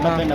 90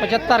75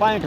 65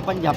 50।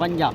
50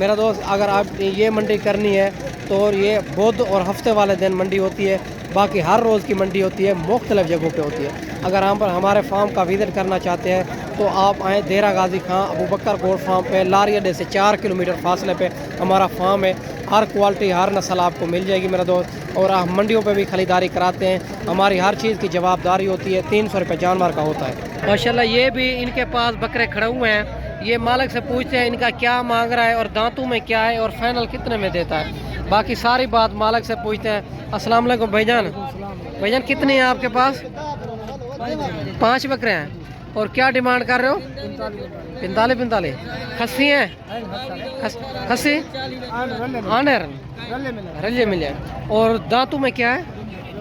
میرا دوست اگر آپ یہ منڈی کرنی ہے تو یہ بدھ اور ہفتے والے دن منڈی ہوتی ہے، باقی ہر روز کی منڈی ہوتی ہے، مختلف جگہوں پہ ہوتی ہے۔ اگر ہم پر ہمارے فارم کا وزٹ کرنا چاہتے ہیں تو آپ آئیں دیرہ غازی خان ابو بکر گوڈ فارم پہ، لاری اڈے سے 4 کلومیٹر فاصلے پہ ہمارا فارم ہے۔ ہر کوالٹی ہر نسل آپ کو مل جائے گی میرا دوست، اور ہم منڈیوں پہ بھی خریداری کراتے ہیں، ہماری ہر چیز کی جوابداری ہوتی ہے، 300 روپے جانور کا ہوتا ہے ماشاءاللہ۔ یہ بھی ان کے پاس بکرے کھڑے ہوئے ہیں، یہ مالک سے پوچھتے ہیں ان کا کیا مانگ رہا ہے اور دانتوں میں کیا ہے اور فائنل کتنے میں دیتا ہے، باقی ساری بات مالک سے پوچھتے ہیں۔ السلام علیکم بھائی جان، بھائی جان کتنی ہیں آپ کے پاس؟ 5 بکرے ہیں، اور کیا ڈیمانڈ کر رہے ہو؟ 45 کھسی ہیں؟ کھسی آنر رلے ملے، اور دانتوں میں کیا ہے؟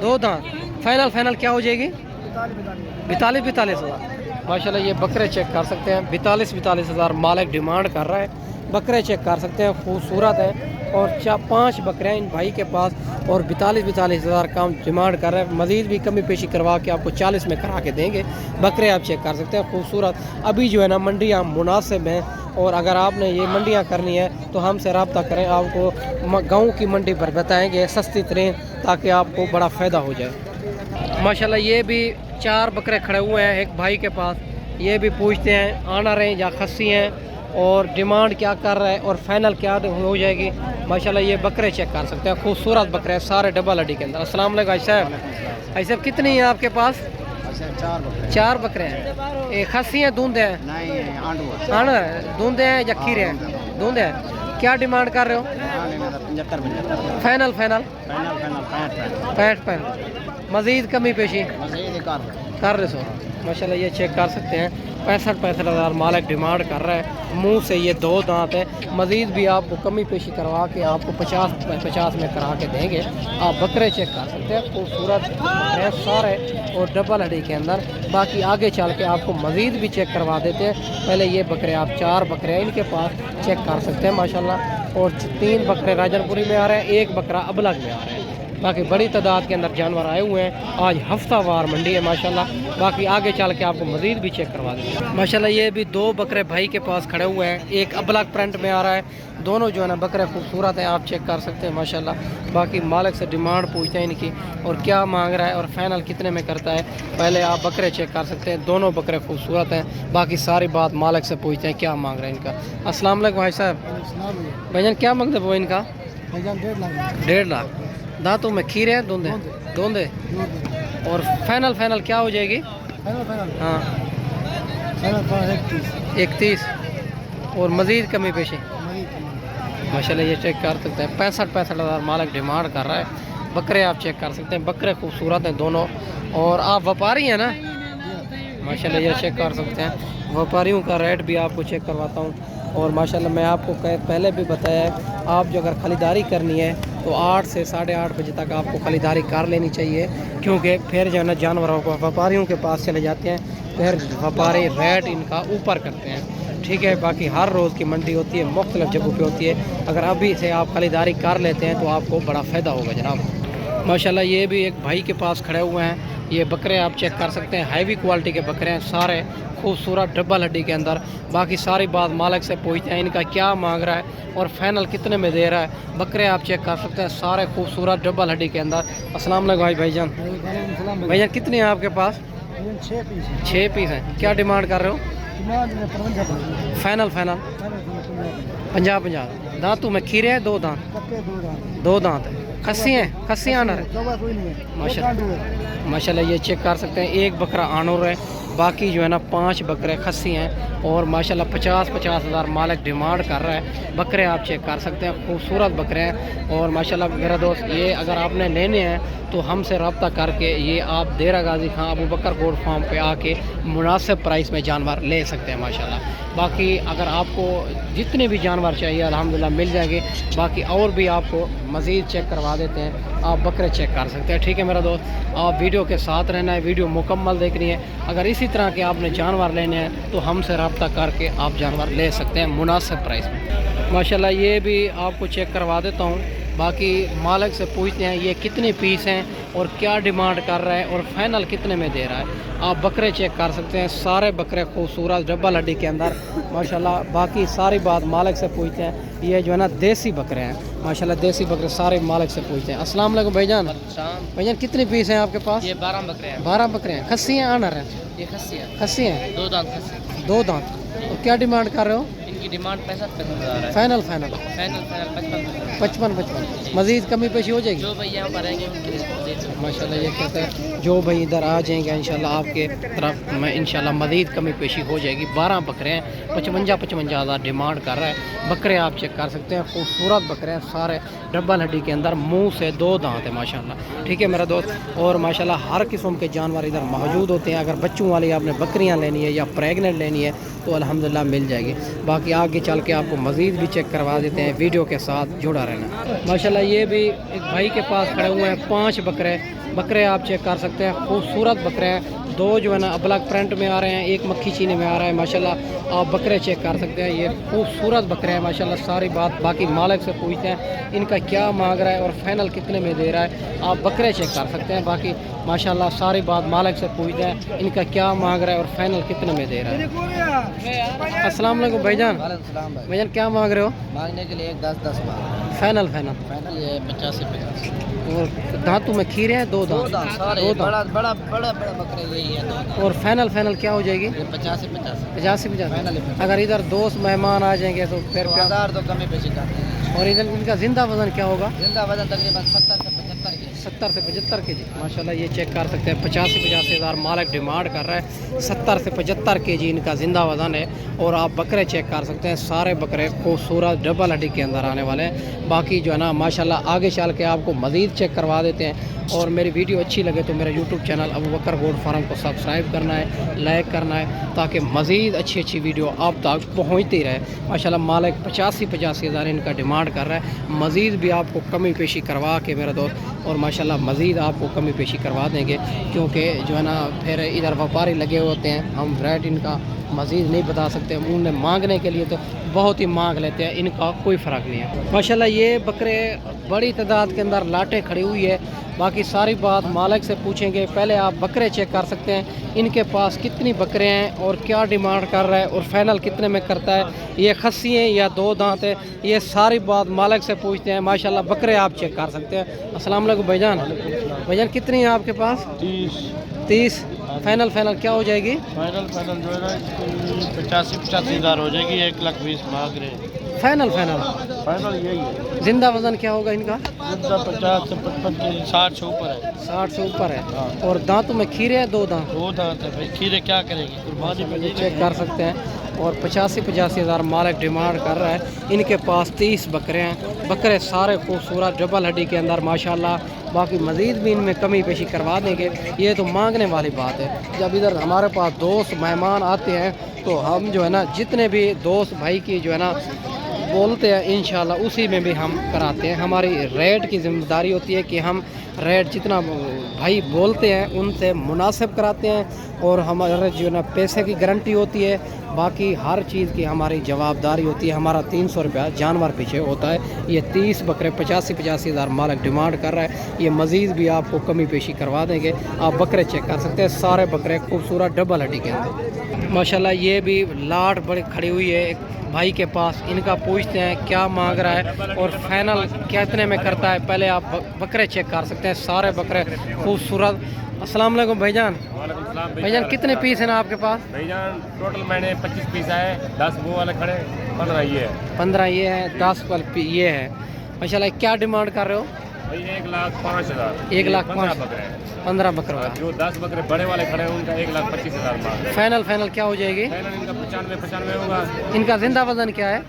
2 دانت، فائنل کیا ہو جائے گی؟ 42 ہزار ماشاءاللہ۔ یہ بکرے چیک کر سکتے ہیں، 42 ہزار مالک ڈیمانڈ کر رہا ہے، بکرے چیک کر سکتے ہیں، خوبصورت ہے، اور 5 بکرے ہیں ان بھائی کے پاس، اور 42 ہزار کام ڈیمانڈ کر رہے ہیں، مزید بھی کمی پیشی کروا کے آپ کو 40 میں کرا کے دیں گے۔ بکرے آپ چیک کر سکتے ہیں، خوبصورت۔ ابھی جو ہے نا منڈیاں مناسب ہیں، اور اگر آپ نے یہ منڈیاں کرنی ہے تو ہم سے رابطہ کریں، آپ کو گاؤں کی منڈی پر بتائیں گے سستی ترین، تاکہ آپ کو بڑا فائدہ ہو جائے ماشاءاللہ۔ یہ بھی 4 بکرے کھڑے ہوئے ہیں ایک بھائی کے پاس، یہ بھی پوچھتے ہیں آنر ہیں یا خسی ہیں، اور ڈیمانڈ کیا کر رہا ہے اور فائنل کیا ہو جائے گی ماشاءاللہ۔ یہ بکرے چیک کر سکتے ہیں، خوبصورت بکرے ہیں، سارے ڈبل ہڈی کے اندر۔ السلام علیکم بھائی صاحب، بھائی صاحب کتنی ہیں آپ کے پاس؟ 4 بکرے ہیں، ایک خسی ہیں، دوندے ہیں؟ آنر دوندے ہیں یا کھیرے ہیں؟ دوندے ہیں۔ کیا ڈیمانڈ کر رہے ہو؟ 75 فائنل 65 مزید کمی پیشی کر رہے سو ماشاءاللہ۔ یہ چیک کر سکتے ہیں، 65 ہزار مالک ڈیمانڈ کر رہا ہے، منہ سے یہ 2 دانت ہے، مزید بھی آپ کو کمی پیشی کروا کے آپ کو 50 میں کرا کے دیں گے۔ آپ بکرے چیک کر سکتے ہیں، خوبصورت بکرے ہیں سارے، اور ڈبل ہڈی کے اندر۔ باقی آگے چل کے آپ کو مزید بھی چیک کروا دیتے ہیں، پہلے یہ بکرے آپ 4 بکرے ہیں ان کے پاس چیک کر سکتے ہیں ماشاءاللہ، اور 3 بکرے راجن پوری میں آ رہے ہیں، 1 بکرا ابلگ میں آ رہا ہے۔ باقی بڑی تعداد کے اندر جانور آئے ہوئے ہیں، آج ہفتہ وار منڈی ہے ماشاءاللہ۔ باقی آگے چل کے آپ کو مزید بھی چیک کروا دیں گے ماشاءاللہ۔ یہ بھی 2 بکرے بھائی کے پاس کھڑے ہوئے ہیں، ایک ابلگ پرنٹ میں آ رہا ہے، دونوں جو ہے نا بکرے خوبصورت ہیں، آپ چیک کر سکتے ہیں ماشاءاللہ۔ باقی مالک سے ڈیمانڈ پوچھتے ہیں ان کی، اور کیا مانگ رہا ہے اور فائنل کتنے میں کرتا ہے، پہلے آپ بکرے چیک کر سکتے ہیں، دونوں بکرے خوبصورت ہیں۔ باقی ساری بات مالک سے پوچھتے ہیں کیا مانگ رہے ہیں ان کا۔ السلام علیکم بھائی صاحب، بھائی جان کیا مانگتے وہ ان کا؟ 1.5 لاکھ، دانتوں میں کھیرے ہیں؟ دوندے، اور فائنل کیا ہو جائے گی؟ ہاں 31، اور مزید کمی پیشی ماشاءاللہ۔ یہ چیک کر سکتے ہیں، 65 ہزار مالک ڈیمانڈ کر رہا ہے، بکرے آپ چیک کر سکتے ہیں، بکرے خوبصورت ہیں دونوں، اور آپ وپاری ہیں نا ماشاءاللہ۔ یہ چیک کر سکتے ہیں، وپاریوں کا ریٹ بھی آپ کو چیک کرواتا ہوں، اور ماشاءاللہ میں آپ کو پہلے بھی بتایا ہے، آپ جو اگر خریداری کرنی ہے تو 8 سے 8:30 بجے تک آپ کو خریداری کر لینی چاہیے، کیونکہ پھر جو ہے نا جانوروں کو وپاریوں کے پاس چلے جاتے ہیں، پھر وپاری ریٹ ان کا اوپر کرتے ہیں، ٹھیک ہے۔ باقی ہر روز کی منڈی ہوتی ہے، مختلف جگہوں پہ ہوتی ہے، اگر ابھی سے آپ خریداری کر لیتے ہیں تو آپ کو بڑا فائدہ ہوگا جناب ماشاءاللہ۔ یہ بھی ایک بھائی کے پاس کھڑے ہوئے ہیں، یہ بکرے آپ چیک کر سکتے ہیں، ہیوی کوالٹی کے بکرے ہیں سارے، خوبصورت ڈبل ہڈی کے اندر۔ باقی ساری بات مالک سے پوچھتے ہیں ان کا کیا مانگ رہا ہے اور فائنل کتنے میں دے رہا ہے، بکرے آپ چیک کر سکتے ہیں سارے خوبصورت ڈبل ہڈی کے اندر۔ السلام علیکم بھائی جان، بھائی جان کتنے ہیں آپ کے پاس؟ 6 پیس ہیں، کیا ڈیمانڈ کر رہے ہو؟ فائنل 50، دانتوں میں کھیرے ہیں؟ 2 دانت ہیں، کھسی ہیں؟ کھسی آنر ہے ماشاءاللہ۔ یہ چیک کر سکتے ہیں، 1 بکرا آنور ہے، باقی جو ہے نا 5 بکرے کھسی ہیں، اور ماشاءاللہ 50 ہزار مالک ڈیمانڈ کر رہا ہے، بکرے آپ چیک کر سکتے ہیں، خوبصورت بکرے ہیں، اور ماشاءاللہ میرا دوست یہ اگر آپ نے لینے ہیں تو ہم سے رابطہ کر کے یہ آپ دیرہ غازی خان ابو بکر گوڈ فارم پہ آ کے مناسب پرائس میں جانور لے سکتے ہیں ماشاءاللہ۔ باقی اگر آپ کو جتنے بھی جانور چاہیے الحمدللہ مل جائیں گے، باقی اور بھی آپ کو مزید چیک کروا دیتے ہیں، آپ بکرے چیک کر سکتے ہیں، ٹھیک ہے میرا دوست۔ آپ ویڈیو کے ساتھ رہنا ہے، ویڈیو مکمل دیکھنی ہے، اگر اسی طرح کے آپ نے جانور لینے ہیں تو ہم سے رابطہ کر کے آپ جانور لے سکتے ہیں مناسب پرائس میں ماشاءاللہ۔ یہ بھی آپ کو چیک کروا دیتا ہوں، باقی مالک سے پوچھتے ہیں یہ کتنے پیس ہیں اور کیا ڈیمانڈ کر رہا ہے اور فائنل کتنے میں دے رہا ہے. آپ بکرے چیک کر سکتے ہیں, سارے بکرے خوبصورت ڈبل ہڈی کے اندر ماشاءاللہ. باقی ساری بات مالک سے پوچھتے ہیں. یہ جو ہے نا دیسی بکرے ہیں ماشاءاللہ, دیسی بکرے سارے مالک سے پوچھتے ہیں. السلام علیکم بھائی جان. بھائی جان کتنے پیس ہیں آپ کے پاس؟ یہ 12 بکرے ہیں. 12 بکرے ہیں. کھسی ہیں آنر ہیں؟ یہ خسی ہے. کھسی ہیں. 2 دانت خسی. 2 دانت. اور کیا ڈیمانڈ کر رہے ہو؟ ان کی ڈیمانڈ 65,000 ہے. Final final final 55. مزید کمی پیشی ہو جائے گی؟ جو بھائی یہاں پر آئیں گے ان کے لیے ماشاءاللہ. یہ کہتے ہیں جو بھائی ادھر آ جائیں گے انشاءاللہ آپ کے طرف میں انشاءاللہ مزید کمی پیشی ہو جائے گی. 12 بکرے ہیں, 55,000 ڈیمانڈ کر رہا ہے. بکرے آپ چیک کر سکتے ہیں, خوبصورت بکرے ہیں سارے ڈبل ہڈی کے اندر, منہ سے 2 دانت ہیں ماشاءاللہ. ٹھیک ہے میرا دوست. اور ماشاءاللہ ہر قسم کے جانور ادھر موجود ہوتے ہیں. اگر بچوں والی آپ نے بکریاں لینی ہے یا پریگننٹ لینی ہے تو الحمدللہ مل جائے گی. باقی آگے چل کے آپ کو مزید بھی چیک کروا دیتے ہیں. ویڈیو کے ساتھ جڑا رہنا ماشاءاللہ. یہ بھی ایک بھائی کے پاس کھڑے ہوئے ہیں 5 بکرے آپ چیک کر سکتے ہیں. خوبصورت بکرے ہیں. 2 جو ہے نا بلیک پرنٹ میں آ رہے ہیں, ایک مکھی چینے میں آ رہا ہے ماشاءاللہ. آپ بکرے چیک کر سکتے ہیں. یہ خوبصورت بکرے ہیں ماشاءاللہ. ساری بات باقی مالک سے پوچھتے ہیں ان کا کیا مانگ رہا ہے اور فائنل کتنے میں دے رہا ہے. آپ بکرے چیک کر سکتے ہیں. باقی ماشاءاللہ ساری بات مالک سے پوچھتے ہیں ان کا کیا مانگ رہا ہے اور فائنل کتنے میں دے رہا ہے. السلام علیکم بھائی جان. بھائی جان کیا مانگ رہے ہو؟ مانگنے کے لیے 10 بار. فائنل یہ 85. اور دانتوں میں کھیرے ہیں 2 دانت. 2 دانت. بڑا بکرے یہی ہے 2 دانت. اور فائنل کیا ہو جائے گی؟ 85. اگر ادھر دوست مہمان آ جائیں گے تو پھر 1000 تو کمی پیشی کرتے ہیں. اور ادھر ان کا زندہ وزن کیا ہوگا؟ زندہ وزن تقریباً 70 سے 75 کے. 70 سے 75 کے جی ماشاءاللہ. یہ چیک کر سکتے ہیں 85,000 مالک ڈیمانڈ کر رہا ہے. 70 سے 75 کے جی ان کا زندہ وزن ہے. اور آپ بکرے چیک کر سکتے ہیں. سارے بکرے خوبصورت ڈبل ہڈی کے اندر آنے والے ہیں. باقی جو ہے نا ماشاءاللہ آگے چل کے آپ کو مزید چیک کروا دیتے ہیں. اور میری ویڈیو اچھی لگے تو میرا یوٹیوب چینل ابو بکر گوڈ فارم کو سبسکرائب کرنا ہے, لائک کرنا ہے تاکہ مزید اچھی ویڈیو آپ تک پہنچتی رہے. ماشاءاللہ مالک 85,000 ان کا ڈیمانڈ کر رہا ہے. مزید بھی آپ کو کمی پیشی کروا کے میرا دوست, اور ماشاءاللہ مزید آپ کو کمی پیشی کروا دیں گے کیونکہ جو ہے نا پھر ادھر وپاری لگے ہوتے ہیں. ہم ریٹ ان کا مزید نہیں بتا سکتے. انہیں مانگنے کے لیے تو بہت ہی مانگ لیتے ہیں, ان کا کوئی فرق نہیں ہے ماشاءاللہ. یہ بکرے بڑی تعداد کے اندر لاٹیں کھڑی ہوئی ہے. باقی ساری بات مالک سے پوچھیں گے. پہلے آپ بکرے چیک کر سکتے ہیں ان کے پاس کتنی بکرے ہیں اور کیا ڈیمانڈ کر رہا ہے اور فائنل کتنے میں کرتا ہے. یہ خسی ہیں یا 2 دانت ہے, یہ ساری بات مالک سے پوچھتے ہیں ماشاءاللہ. بکرے آپ چیک کر سکتے ہیں. السلام علیکم بھائی جان. بھائی جان کتنی ہیں آپ کے پاس؟ 30. فائنل کیا ہو جائے گی؟ فائنل جو ہے نا 85,000 ہو جائے گی. 1,20,000 مانگ رہے ہیں. فائنل یہی ہے. زندہ وزن کیا ہوگا ان کا؟ 50 سے 55 کے 60 سے اوپر ہے. 60 سے اوپر ہے. اور دانتوں میں کھیرے ہیں 2 دانت. 2 دانت ہے بھائی. کھیرے کیا کریں گے, قربانی پہ چیک کر سکتے ہیں. اور 85,000 مالک ڈیمانڈ کر رہا ہے. ان کے پاس 30 بکرے ہیں. بکرے سارے خوبصورت ڈبل ہڈی کے اندر ماشاءاللہ. باقی مزید بھی ان میں کمی پیشی کروا دیں گے. یہ تو مانگنے والی بات ہے. جب ادھر ہمارے پاس دوست مہمان آتے ہیں تو ہم جو ہے نا جتنے بھی دوست بھائی کی جو ہے نا بولتے ہیں انشاءاللہ اسی میں بھی ہم کراتے ہیں. ہماری ریٹ کی ذمہ داری ہوتی ہے کہ ہم ریٹ جتنا بھائی بولتے ہیں ان سے مناسب کراتے ہیں. اور ہمارے جو ہے نا پیسے کی گارنٹی ہوتی ہے. باقی ہر چیز کی ہماری جوابداری ہوتی ہے. ہمارا 300 روپیہ جانور پیچھے ہوتا ہے. یہ 30 بکرے 85,000 مالک ڈیمانڈ کر رہا ہے. یہ مزید بھی آپ کو کمی پیشی کروا دیں گے. آپ بکرے چیک کر سکتے ہیں. سارے بکرے خوبصورت ڈبل ہڈی کے اندر ماشاءاللہ. یہ بھی لاٹ بڑی کھڑی ہوئی ہے ایک بھائی کے پاس. ان کا پوچھتے ہیں کیا مانگ رہا ہے اور فائنل کتنے میں کرتا ہے. پہلے آپ بکرے چیک کر سکتے ہیں. سارے بکرے خوبصورت. السلام علیکم بھائی جان. وعلیکم السلام بھائی جان کتنے پیس ہیں نا آپ کے پاس؟ بھائی جان ٹوٹل میں نے 25 پیس آئے. 10 وہ والے کھڑے, 15 یہ ہے. 15 یہ ہے, 10 یہ ہے ماشاءاللہ. کیا ڈیمانڈ کر رہے ہو؟ بھائی 1,05,000. 1,05,000. 15 بکروں کا. جو 10 بکرے بڑے والے کھڑے ہیں ان کا 1,25,000 مانگ. فائنل کیا ہو جائے گی؟ فائنل ان کا 95 ہوگا. ان کا زندہ وزن کیا ہے؟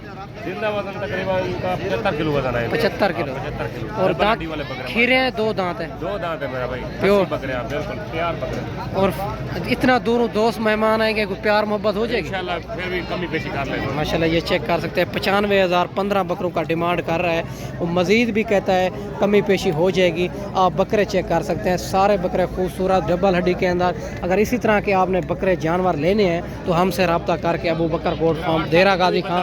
زندہ وزن تقریباً ان کا 75 کلو وزن ہے. 75 کلو. 75 کلو. اور دانت والے بکرے کھیرے ہیں 2 دانت ہیں. 2 دانت ہے میرا بھائی. پیور بکرے ہیں بالکل پیار بکرے. اور اتنا دوروں دوست مہمان آئیں گے کوئی پیار محبت ہو جائے گی انشاءاللہ. پھر بھی کمی پیشی کر لیں گے ماشاءاللہ. یہ چیک کر سکتے ہیں 95,000 15 بکروں کا ڈیمانڈ کر رہا ہے. وہ مزید بھی کہتا ہے کمی پیشی ہو جائے گی. آپ بکرے چیک کر سکتے ہیں. سارے بکرے خوبصورت ڈبل ہڈی کے اندر. اگر اسی طرح کے آپ نے بکرے جانور لینے ہیں تو ہم سے رابطہ کر کے ابو بکر گوڈ فارم دیرہ غازی خان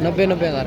90,000।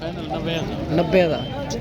90,000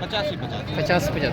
85-85। 50-50